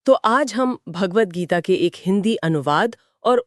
तो आज हम भगवत गीता के एक हिंदी अनुवाद और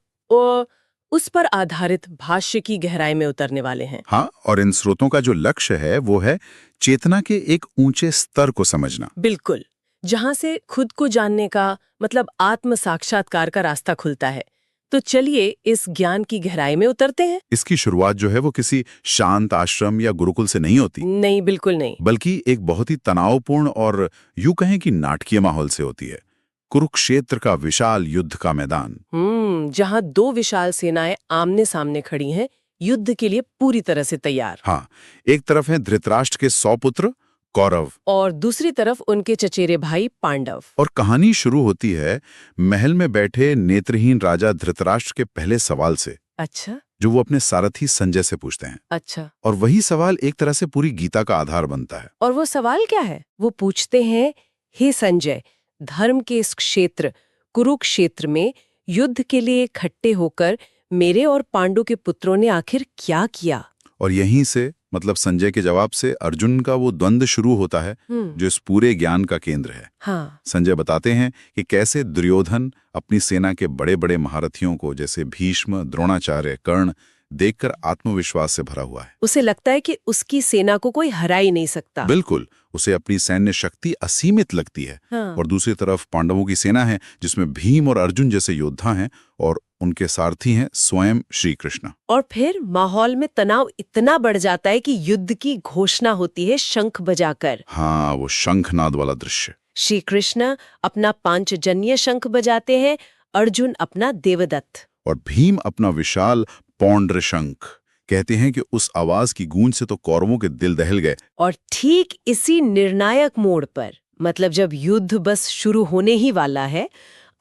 उस पर आधारित भाष्य की गहराई में उतरने वाले हैं। हाँ, और इन स्रोतों का जो लक्ष्य है वो है चेतना के एक ऊंचे स्तर को समझना। बिल्कुल, जहां से खुद को जानने का मतलब आत्म साक्षात्कार का रास्ता खुलता है। तो चलिए इस ज्ञान की गहराई में उतरते हैं। इसकी शुरुआत जो है वो किसी शांत आश्रम या गुरुकुल से नहीं होती, नहीं, बिल्कुल नहीं। बल्कि एक बहुत ही तनावपूर्ण और यूं कहें कि नाटकीय माहौल से होती है। कुरुक्षेत्र का विशाल युद्ध का मैदान। जहां दो विशाल सेनाएं आमने सामने खड़ी हैं, युद्ध के लिए पूरी तरह से तैयार। हाँ, एक तरफ है धृतराष्ट्र के 100 पुत्र कौरव, और दूसरी तरफ उनके चचेरे भाई पांडव। और कहानी शुरू होती है महल में बैठे नेत्रहीन राजा धृतराष्ट्र के पहले सवाल से। अच्छा जो वो अपने सारथी संजय से पूछते हैं। अच्छा। और वही सवाल एक तरह से पूरी गीता का आधार बनता है। और वो सवाल क्या है? वो पूछते हैं, हे संजय, धर्म के इस क्षेत्र कुरुक्षेत्र में युद्ध के लिए इकट्ठे होकर मेरे और पांडु के पुत्रों ने आखिर क्या किया? और यहीं से मतलब संजय के जवाब से अर्जुन का वो द्वंद्व शुरू होता है जो इस पूरे ज्ञान का केंद्र है। हाँ। संजय बताते हैं कि कैसे दुर्योधन अपनी सेना के बड़े बड़े महारथियों को जैसे भीष्म, द्रोणाचार्य, कर्ण देखकर आत्मविश्वास से भरा हुआ है। उसे लगता है कि उसकी सेना को कोई हरा ही नहीं सकता। बिल्कुल, उसे अपनी सैन्य शक्ति असीमित लगती है। हाँ। और दूसरी तरफ पांडवों की सेना है जिसमें भीम और अर्जुन जैसे योद्धा हैं और उनके सारथी हैं स्वयं श्री कृष्ण। और फिर माहौल में तनाव इतना बढ़ जाता है कि युद्ध की घोषणा होती है शंख बजाकर। हाँ, वो शंखनाद वाला दृश्य। श्री कृष्ण अपना पांचजन्य शंख बजाते हैं, अर्जुन अपना देवदत्त, और भीम अपना विशाल पौंड्र शंख। कहते हैं कि उस आवाज की गूंज से तो कौरवों के दिल दहल गए। और ठीक इसी निर्णायक मोड़ पर, मतलब जब युद्ध बस शुरू होने ही वाला है,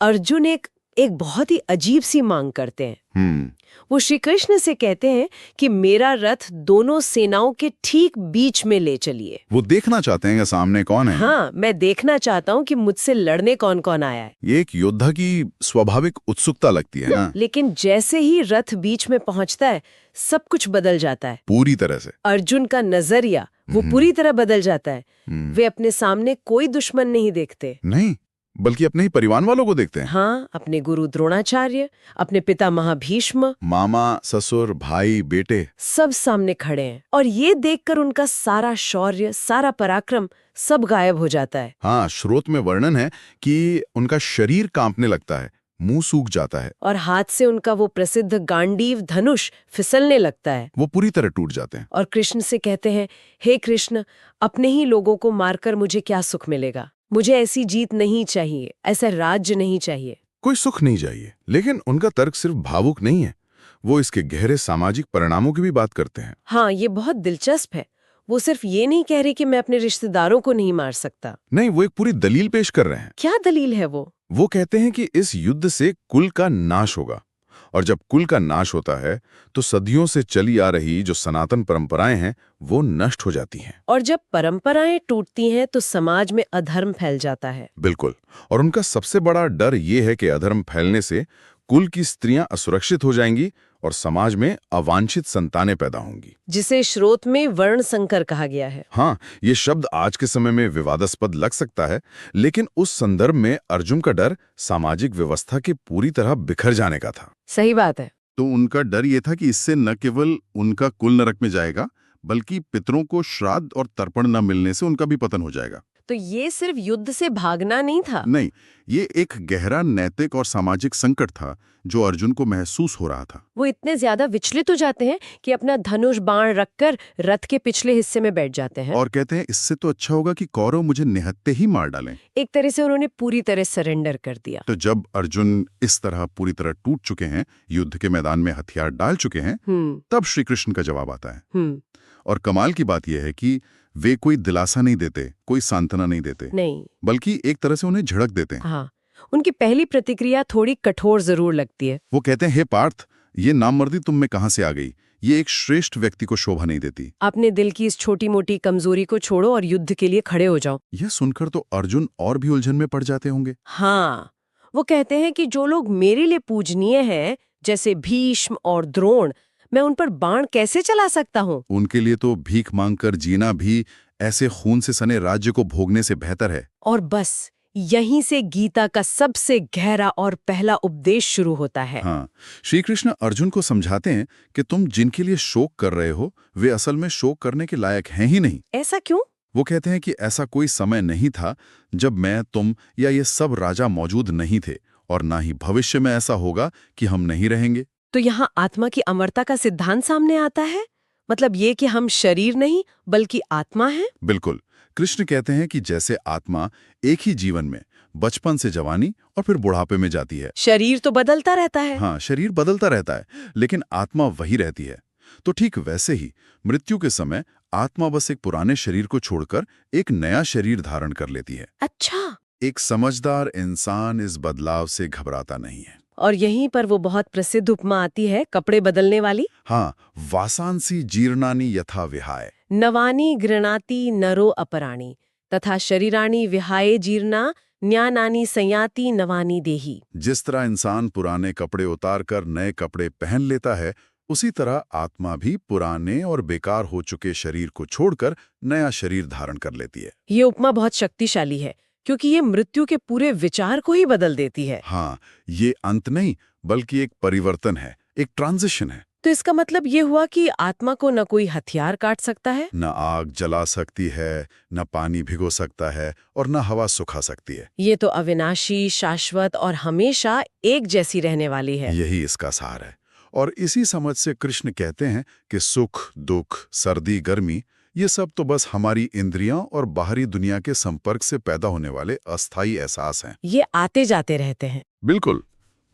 अर्जुन एक बहुत ही अजीब सी मांग करते हैं। वो श्री कृष्ण से कहते हैं कि मेरा रथ दोनों सेनाओं के ठीक बीच में ले चलिए। वो देखना चाहते हैं कि सामने कौन है। हाँ, मैं देखना चाहता हूँ कि मुझसे लड़ने कौन कौन आया है। ये एक योद्धा की स्वाभाविक उत्सुकता लगती है ना? लेकिन जैसे ही रथ बीच में पहुंचता है, सब कुछ बदल जाता है। पूरी तरह से। अर्जुन का नजरिया वो पूरी तरह बदल जाता है। वे अपने सामने कोई दुश्मन नहीं देखते। नहीं, बल्कि अपने ही परिवार वालों को देखते हैं। हाँ, अपने गुरु द्रोणाचार्य, अपने पिता महाभीष्म, मामा, ससुर, भाई, बेटे सब सामने खड़े हैं। और ये देखकर उनका सारा शौर्य, सारा पराक्रम सब गायब हो जाता है। हाँ, स्रोत में वर्णन है कि उनका शरीर कांपने लगता है, मुंह सूख जाता है और हाथ से उनका वो प्रसिद्ध गांडीव धनुष फिसलने लगता है। वो पूरी तरह टूट जाते हैं। और कृष्ण से कहते हैं, हे कृष्ण, अपने ही लोगों को मारकर मुझे क्या सुख मिलेगा? मुझे ऐसी जीत नहीं चाहिए, ऐसा राज्य नहीं चाहिए। कोई सुख नहीं चाहिए। लेकिन उनका तर्क सिर्फ भावुक नहीं है, वो इसके गहरे सामाजिक परिणामों की भी बात करते हैं। हाँ, ये बहुत दिलचस्प है। वो सिर्फ ये नहीं कह रहे कि मैं अपने रिश्तेदारों को नहीं मार सकता। नहीं, वो एक पूरी दलील पेश कर रहे हैं। क्या दलील है वो? वो कहते हैं कि इस युद्ध से कुल का नाश होगा, और जब कुल का नाश होता है तो सदियों से चली आ रही जो सनातन परंपराएं हैं वो नष्ट हो जाती हैं। और जब परंपराएं टूटती हैं तो समाज में अधर्म फैल जाता है। बिल्कुल, और उनका सबसे बड़ा डर ये है कि अधर्म फैलने से कुल की स्त्रियां असुरक्षित हो जाएंगी और समाज में अवांछित संतानें पैदा होंगी, जिसे स्रोत में वर्ण संकर कहा गया है। हाँ, ये शब्द आज के समय में विवादास्पद लग सकता है, लेकिन उस संदर्भ में अर्जुन का डर सामाजिक व्यवस्था के पूरी तरह बिखर जाने का था। सही बात है। तो उनका डर ये था कि इससे न केवल उनका कुल नरक में जाएगा, बल्कि पितरों को श्राद्ध और तर्पण न मिलने से उनका भी पतन हो जाएगा। तो ये सिर्फ युद्ध से भागना नहीं था। नहीं, ये एक गहरा नैतिक और सामाजिक संकट था जो अर्जुन को महसूस हो रहा था। वो इतने ज्यादा विचलित हो जाते हैं कि अपना धनुष बाण रखकर रथ के पिछले हिस्से में बैठ जाते हैं और कहते हैं इससे तो अच्छा होगा कि कौरव मुझे निहत्ते ही मार डालें। एक तरह से उन्होंने पूरी तरह सरेंडर कर दिया। तो जब अर्जुन इस तरह पूरी तरह टूट चुके हैं, युद्ध के मैदान में हथियार डाल चुके हैं, तब श्री कृष्ण का जवाब आता है। और कमाल की बात यह है कि वे कोई दिलासा नहीं देते, कोई सांत्वना नहीं देते, नहीं, बल्कि एक तरह से उन्हें झड़क देते हैं। हाँ, उनकी पहली प्रतिक्रिया थोड़ी कठोर जरूर लगती है। वो कहते हैं, हे पार्थ, ये नामर्दी तुम में कहां से आ गई? ये एक श्रेष्ठ व्यक्ति को शोभा नहीं देती। अपने दिल की इस छोटी मोटी कमजोरी को छोड़ो और युद्ध के लिए खड़े हो जाओ। यह सुनकर तो अर्जुन और भी उलझन में पड़ जाते होंगे। हाँ, वो कहते हैं कि जो लोग मेरे लिए पूजनीय हैं, जैसे भीष्म और द्रोण, मैं उन पर बाण कैसे चला सकता हूँ? उनके लिए तो भीख मांगकर जीना भी ऐसे खून से सने राज्य को भोगने से बेहतर है। और बस यहीं से गीता का सबसे गहरा और पहला उपदेश शुरू होता है। हाँ, श्री कृष्ण अर्जुन को समझाते हैं कि तुम जिनके लिए शोक कर रहे हो वे असल में शोक करने के लायक हैं ही नहीं। ऐसा क्यों? वो कहते हैं कि ऐसा कोई समय नहीं था जब मैं, तुम या ये सब राजा मौजूद नहीं थे, और ना ही भविष्य में ऐसा होगा कि हम नहीं रहेंगे। तो यहाँ आत्मा की अमरता का सिद्धांत सामने आता है। मतलब ये कि हम शरीर नहीं बल्कि आत्मा हैं। बिल्कुल। कृष्ण कहते हैं कि जैसे आत्मा एक ही जीवन में बचपन से जवानी और फिर बुढ़ापे में जाती है। शरीर तो बदलता रहता है। हाँ, शरीर बदलता रहता है, लेकिन आत्मा वही रहती है। तो ठीक वैसे ही मृत्यु के समय आत्मा बस एक पुराने शरीर को छोड़कर एक नया शरीर धारण कर लेती है। अच्छा। एक समझदार इंसान इस बदलाव से घबराता नहीं है। और यहीं पर वो बहुत प्रसिद्ध उपमा आती है, कपड़े बदलने वाली। हाँ, वासांसी जीर्णानि यथा विहाय। नवानी गृणाति नरो अपराणी तथा शरीराणी विहाय जीर्णा न्यानानि संयाति नवानी देही। जिस तरह इंसान पुराने कपड़े उतारकर नए कपड़े पहन लेता है, उसी तरह आत्मा भी पुराने और बेकार हो चुके शरीर को छोड़कर नया शरीर धारण कर लेती है। ये उपमा बहुत शक्तिशाली है क्योंकि ये मृत्यु के पूरे विचार को ही बदल देती है। हाँ, ये अंत नहीं बल्कि एक परिवर्तन है, एक ट्रांजिशन है। तो इसका मतलब ये हुआ कि आत्मा को न कोई हथियार काट सकता है, न आग जला सकती है, न पानी भिगो सकता है और न हवा सुखा सकती है। ये तो अविनाशी, शाश्वत और हमेशा एक जैसी रहने वाली है। यही इसका सार है। और इसी समझ से कृष्ण कहते हैं कि सुख, दुख, सर्दी, गर्मी ये सब तो बस हमारी इंद्रियां और बाहरी दुनिया के संपर्क से पैदा होने वाले अस्थायी एहसास हैं। ये आते जाते रहते हैं। बिल्कुल।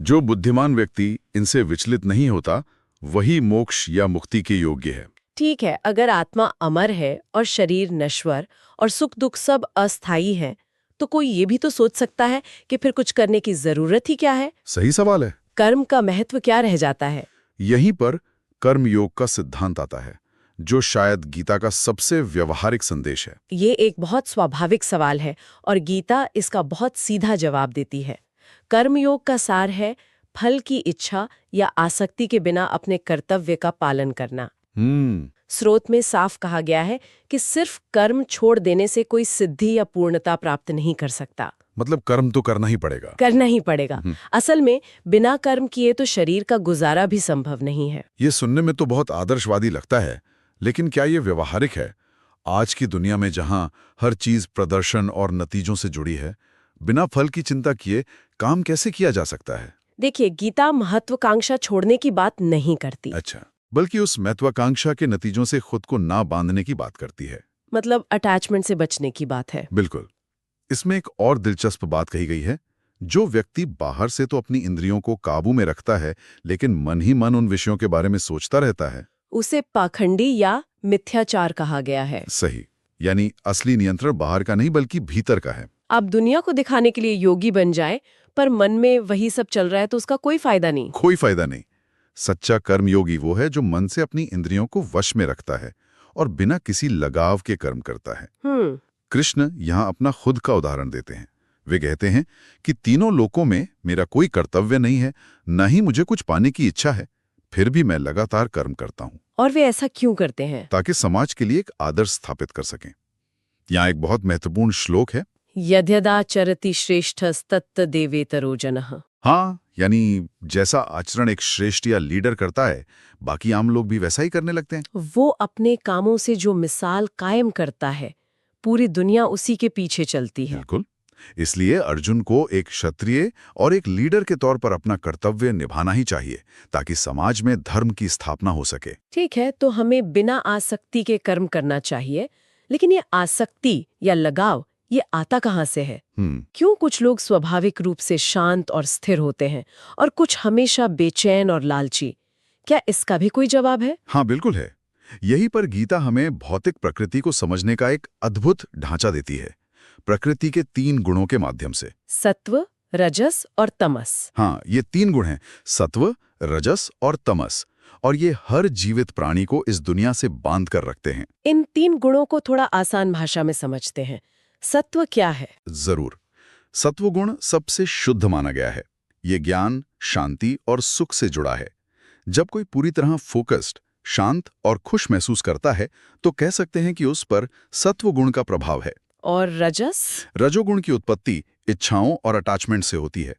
जो बुद्धिमान व्यक्ति इनसे विचलित नहीं होता वही मोक्ष या मुक्ति के योग्य है। ठीक है, अगर आत्मा अमर है और शरीर नश्वर और सुख दुख सब अस्थायी है, तो कोई ये भी तो सोच सकता है कि फिर कुछ करने की जरूरत ही क्या है? सही सवाल है। कर्म का महत्व क्या रह जाता है? यहीं पर कर्म योग का सिद्धांत आता है, जो शायद गीता का सबसे व्यवहारिक संदेश है। ये एक बहुत स्वाभाविक सवाल है और गीता इसका बहुत सीधा जवाब देती है। कर्मयोग का सार है फल की इच्छा या आसक्ति के बिना अपने कर्तव्य का पालन करना। स्रोत में साफ कहा गया है कि सिर्फ कर्म छोड़ देने से कोई सिद्धि या पूर्णता प्राप्त नहीं कर सकता। मतलब कर्म तो करना ही पड़ेगा। करना ही पड़ेगा। असल में बिना कर्म किए तो शरीर का गुजारा भी संभव नहीं है। ये सुनने में तो बहुत आदर्शवादी लगता है, लेकिन क्या ये व्यवहारिक है? आज की दुनिया में जहां हर चीज प्रदर्शन और नतीजों से जुड़ी है, बिना फल की चिंता किए काम कैसे किया जा सकता है? देखिए, गीता महत्वाकांक्षा छोड़ने की बात नहीं करती। अच्छा, बल्कि उस महत्वाकांक्षा के नतीजों से खुद को ना बांधने की बात करती है। मतलब अटैचमेंट से बचने की बात है। बिल्कुल। इसमें एक और दिलचस्प बात कही गई है, जो व्यक्ति बाहर से तो अपनी इंद्रियों को काबू में रखता है, लेकिन मन ही मन उन विषयों के बारे में सोचता रहता है, उसे पाखंडी या मिथ्याचार कहा गया है। सही, यानी असली नियंत्रण बाहर का नहीं बल्कि भीतर का है। आप दुनिया को दिखाने के लिए योगी बन जाए, पर मन में वही सब चल रहा है तो उसका कोई फायदा नहीं। कोई फायदा नहीं। सच्चा कर्मयोगी वो है जो मन से अपनी इंद्रियों को वश में रखता है और बिना किसी लगाव के कर्म करता है। कृष्ण यहाँ अपना खुद का उदाहरण देते हैं। वे कहते हैं कि तीनों लोकों में मेरा कोई कर्तव्य नहीं है, न ही मुझे कुछ पाने की इच्छा है, फिर भी मैं लगातार कर्म करता हूँ। और वे ऐसा क्यों करते हैं? ताकि समाज के लिए एक आदर्श स्थापित कर सकें। यहाँ एक बहुत महत्वपूर्ण श्लोक है, यद्यदाचरति श्रेष्ठस्तत्त देवेतरो जनः। हाँ, यानी जैसा आचरण एक श्रेष्ठ या लीडर करता है, बाकी आम लोग भी वैसा ही करने लगते हैं। वो अपने कामों से जो मिसाल कायम करता है, पूरी दुनिया उसी के पीछे चलती है। बिल्कुल। इसलिए अर्जुन को एक क्षत्रिय और एक लीडर के तौर पर अपना कर्तव्य निभाना ही चाहिए, ताकि समाज में धर्म की स्थापना हो सके। ठीक है, तो हमें बिना आसक्ति के कर्म करना चाहिए, लेकिन ये आसक्ति या लगाव ये आता कहाँ से है? क्यों कुछ लोग स्वाभाविक रूप से शांत और स्थिर होते हैं और कुछ हमेशा बेचैन और लालची? क्या इसका भी कोई जवाब है? हाँ, बिल्कुल है। यही पर गीता हमें भौतिक प्रकृति को समझने का एक अद्भुत ढांचा देती है, प्रकृति के 3 गुणों के माध्यम से। सत्व, रजस और तमस। हाँ, ये 3 गुण हैं, सत्व, रजस और तमस, और ये हर जीवित प्राणी को इस दुनिया से बांध कर रखते हैं। इन 3 गुणों को थोड़ा आसान भाषा में समझते हैं। सत्व क्या है? जरूर। सत्वगुण सबसे शुद्ध माना गया है। ये ज्ञान, शांति और सुख से जुड़ा है। जब कोई पूरी तरह फोकस्ड, शांत और खुश महसूस करता है, तो कह सकते हैं कि उस पर सत्वगुण का प्रभाव है। और रजस? रजोगुण की उत्पत्ति इच्छाओं और अटैचमेंट से होती है।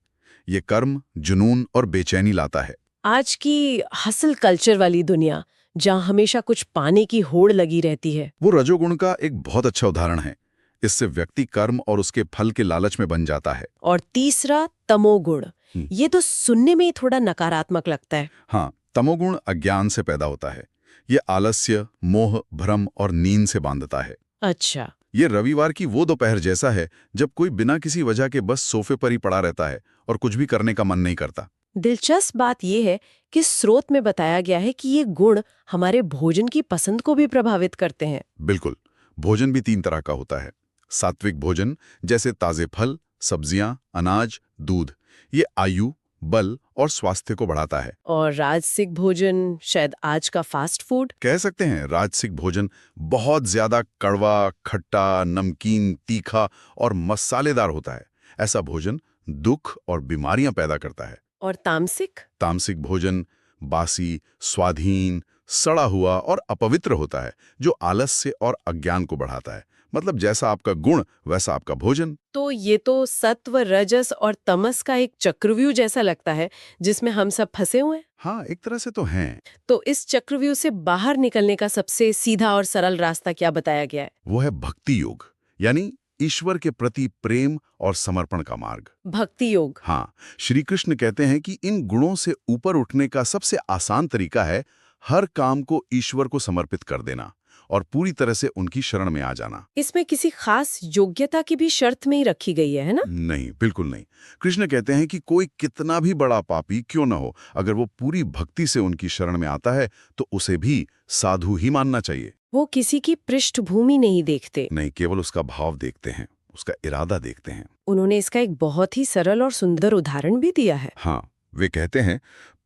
ये कर्म, जुनून और बेचैनी लाता है। आज की हसल कल्चर वाली दुनिया, जहाँ हमेशा कुछ पाने की होड़ लगी रहती है। वो रजोगुण का एक बहुत अच्छा उदाहरण है। इससे व्यक्ति कर्म और उसके फल के लालच में बन जाता है। और तीसरा तमोगुण, ये तो सुनने में ही थोड़ा नकारात्मक लगता है। हाँ, तमोगुण अज्ञान से पैदा होता है। ये आलस्य, मोह, भ्रम और नींद से बांधता है। अच्छा। ये रविवार की वो दोपहर जैसा है जब कोई बिना किसी वजह के बस सोफे पर ही पड़ा रहता है और कुछ भी करने का मन नहीं करता। दिलचस्प बात यह है कि स्रोत में बताया गया है कि ये गुण हमारे भोजन की पसंद को भी प्रभावित करते हैं। बिल्कुल। भोजन भी 3 तरह का होता है। सात्विक भोजन, जैसे ताजे फल, सब्जियां, अनाज, दूध, ये आयु, बल और स्वास्थ्य को बढ़ाता है। और राजसिक भोजन, शायद आज का फास्ट फूड कह सकते हैं। राजसिक भोजन बहुत ज्यादा कड़वा, खट्टा, नमकीन, तीखा और मसालेदार होता है। ऐसा भोजन दुख और बीमारियां पैदा करता है। और तामसिक तामसिक भोजन बासी, स्वाधीन, सड़ा हुआ और अपवित्र होता है, जो आलस्य और अज्ञान को बढ़ाता है। मतलब जैसा आपका गुण वैसा आपका भोजन। तो ये तो सत्व, रजस और तमस का एक चक्रव्यूह जैसा लगता है, जिसमें हम सब फंसे हुए हैं। हाँ, एक तरह से तो हैं। तो इस चक्रव्यूह से बाहर निकलने का सबसे सीधा और सरल रास्ता क्या बताया गया है? वो है भक्ति योग, यानी ईश्वर के प्रति प्रेम और समर्पण का मार्ग। भक्ति योग। हाँ, श्री कृष्ण कहते हैं कि इन गुणों से ऊपर उठने का सबसे आसान तरीका है हर काम को ईश्वर को समर्पित कर देना और पूरी तरह से उनकी शरण में आ जाना। इसमें किसी खास योग्यता की भी शर्त में ही रखी गई है ना? नहीं, बिल्कुल नहीं। कृष्ण कहते हैं कि कोई कितना भी बड़ा पापी क्यों न हो, अगर वो पूरी भक्ति से उनकी शरण में आता है तो उसे भी साधु ही मानना चाहिए। वो किसी की पृष्ठभूमि नहीं देखते। नहीं, केवल उसका भाव देखते हैं, उसका इरादा देखते हैं। उन्होंने इसका एक बहुत ही सरल और सुंदर उदाहरण भी दिया है। हाँ, वे कहते हैं,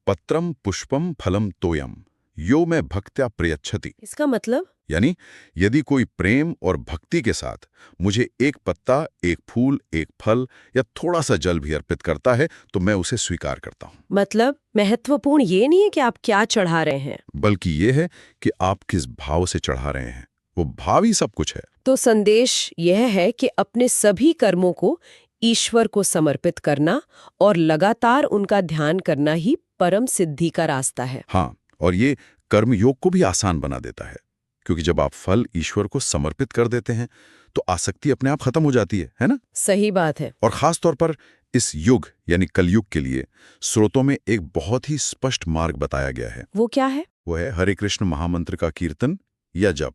पत्रम पुष्पम फलम तोयम यो में भक्त्या प्रयच्छति। इसका मतलब? यानी यदि कोई प्रेम और भक्ति के साथ मुझे एक पत्ता, एक फूल, एक फल या थोड़ा सा जल भी अर्पित करता है तो मैं उसे स्वीकार करता हूँ। मतलब महत्वपूर्ण ये नहीं है कि आप क्या चढ़ा रहे हैं, बल्कि ये है कि आप किस भाव से चढ़ा रहे हैं। वो भाव ही सब कुछ है। तो संदेश यह है कि अपने सभी कर्मों को ईश्वर को समर्पित करना और लगातार उनका ध्यान करना ही परम सिद्धि का रास्ता है। हाँ, और ये कर्मयोग को भी आसान बना देता है, क्योंकि जब आप फल ईश्वर को समर्पित कर देते हैं तो आसक्ति अपने आप खत्म हो जाती है ना? सही बात है। और खास तौर पर इस युग यानी कलयुग के लिए स्रोतों में एक बहुत ही स्पष्ट मार्ग बताया गया है। वो क्या है? वो है हरे कृष्ण महामंत्र का कीर्तन या जप।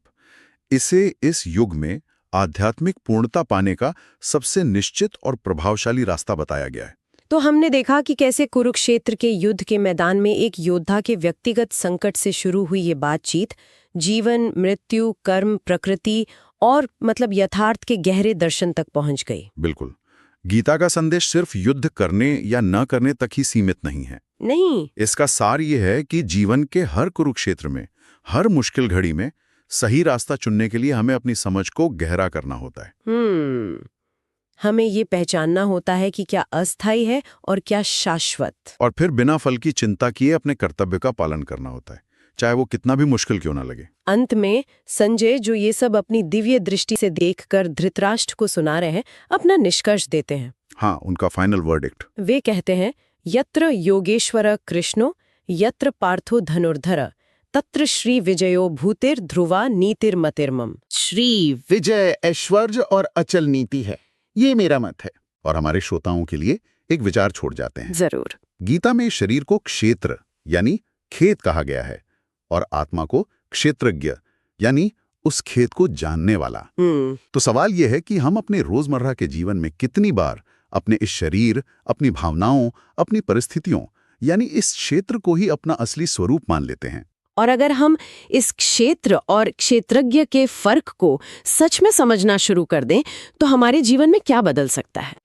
इसे इस युग में आध्यात्मिक पूर्णता पाने का सबसे निश्चित और प्रभावशाली रास्ता बताया गया है। तो हमने देखा कि कैसे कुरुक्षेत्र के युद्ध के मैदान में एक योद्धा के व्यक्तिगत संकट से शुरू हुई ये बातचीत जीवन, मृत्यु, कर्म, प्रकृति और मतलब यथार्थ के गहरे दर्शन तक पहुंच गई। बिल्कुल। गीता का संदेश सिर्फ युद्ध करने या न करने तक ही सीमित नहीं है। नहीं, इसका सार ये है कि जीवन के हर कुरुक्षेत्र में, हर मुश्किल घड़ी में सही रास्ता चुनने के लिए हमें अपनी समझ को गहरा करना होता है। हमें ये पहचानना होता है कि क्या अस्थायी है और क्या शाश्वत। और फिर बिना फल की चिंता किए अपने कर्तव्य का पालन करना होता है, चाहे वो कितना भी मुश्किल क्यों ना लगे। अंत में संजय, जो ये सब अपनी दिव्य दृष्टि से देखकर धृतराष्ट्र को सुना रहे हैं, अपना निष्कर्ष देते हैं। हाँ, उनका फाइनल वर्डिक्ट। वे कहते हैं, यत्र योगेश्वर कृष्णो यत्र पार्थो धनुर्धर तत्र श्री विजयो भूतिर ध्रुवा नीतिर्मतिर्मम। श्री विजय, ऐश्वर्य और अचल नीति है, ये मेरा मत है। और हमारे श्रोताओं के लिए एक विचार छोड़ जाते हैं। जरूर। गीता में शरीर को क्षेत्र यानी खेत कहा गया है और आत्मा को क्षेत्रज्ञ यानी उस खेत को जानने वाला। तो सवाल यह है कि हम अपने रोजमर्रा के जीवन में कितनी बार अपने इस शरीर, अपनी भावनाओं, अपनी परिस्थितियों यानी इस क्षेत्र को ही अपना असली स्वरूप मान लेते हैं। और अगर हम इस क्षेत्र और क्षेत्रज्ञ के फर्क को सच में समझना शुरू कर दें तो हमारे जीवन में क्या बदल सकता है?